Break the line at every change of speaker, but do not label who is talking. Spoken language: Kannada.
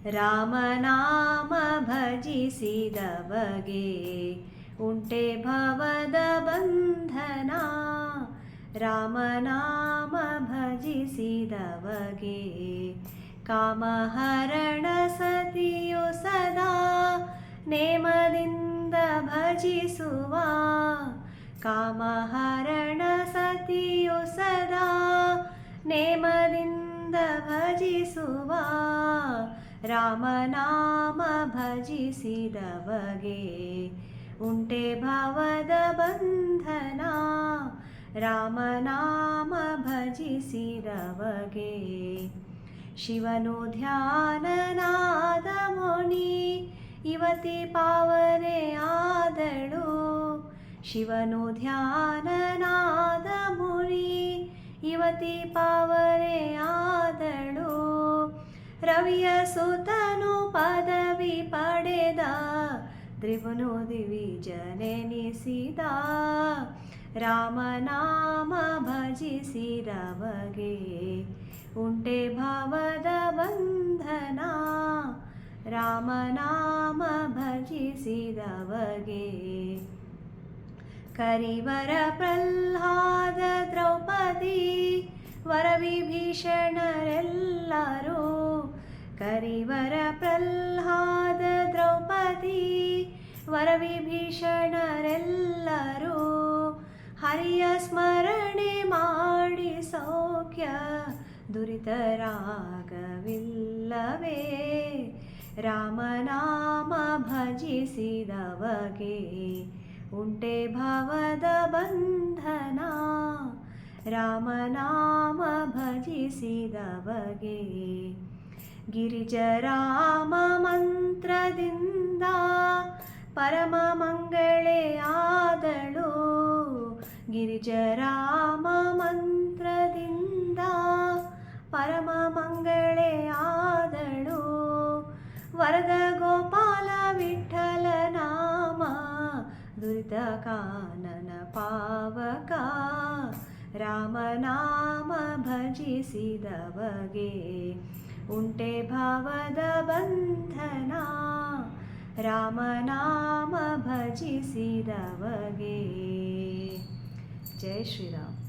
ರಾಮನಾಮ ಭಜಿಸಿದ ಬಗೆ ಉಂಟೆ ಭವದ ಬಂಧನ. ರಾಮನಾಮ ಭಜಿಸಿದ ಬಗೆ ಕಾಮಹರಣ ಸತಿಯು ಸದಾ ನೇಮದಿಂದ ಭಜಿಸುವ. ಕಾಮಹರಣ ಸತಿಯು ಸದಾ ನೇಮದಿಂದ ಭಜಿಸುವ. ರಾಮನಾಮ ಭಜಿಸಿದ ಬಗೆ ಉಂಟೆ ಭವದ ಬಂಧನ. ರಾಮನಾಮ ಭಜಿಸಿದ ಬಗೆ ಶಿವನು ಧ್ಯಾನನಾದ ಮುನಿ ಯುವತಿ ಪಾವನೆ ಆದಳು. ಶಿವನು ಧ್ಯಾನನಾದ ಮುನಿ ಯುವತಿ ಪಾವನೆ ಆದಳು. ರವಿಯ ಸುತನು ಪದವಿ ಪಡೆದ ತ್ರಿಭುನು ದಿವಿಜನೆನಿಸಿದ. ರಾಮನಾಮ ಭಜಿಸಿದ ಬಗೆ ಉಂಟೆ ಭವದ ಬಂಧನ. ರಾಮನಾಮ ಭಜಿಸಿದ ಬಗೆ ಕರಿವರ ಪ್ರಹ್ಲಾದ ದ್ರೌಪದಿ ವರವಿಭೀಷಣರೆಲ್ಲರೂ. ಕರಿವರ ಪ್ರಹ್ಲಾದ ದ್ರೌಪದಿ ವರವಿಭೀಷಣರೆಲ್ಲರೂ. ಹರಿಯ ಸ್ಮರಣೆ ಮಾಡಿ ಸೌಖ್ಯ ದುರಿತರಾಗವಿಲ್ಲವೇ. ರಾಮನಾಮ ಭಜಿಸಿದ ಬಗೆ ಉಂಟೆ ಭವದ ಬಂಧನ. ರಾಮನಾಮ ಭಜಿಸಿದ ಬಗೆ ಗಿರಿಜರಾಮ ಮಂತ್ರದಿಂದ ಪರಮ ಮಂಗಳೆ ಆದಳು. ಗಿರಿಜರಾಮ ಮಂತ್ರದಿಂದ ಪರಮ ಮಂಗಳೆ ಆದಳು. ವರದ ಗೋಪಾಲ ವಿಠ್ಠಲ ನಾಮ ದುರಿತ ಕಾನನ ಪಾವಕ. ರಾಮನಾಮ ಭಜಿಸಿದ ಬಗೆ ಉಂಟೆ ಭವದ ಬಂಧನ. ರಾಮನಾಮ ಭಜಿಸಿದ ಬಗೆ. ಜೈ ಶ್ರೀರಾಮ್.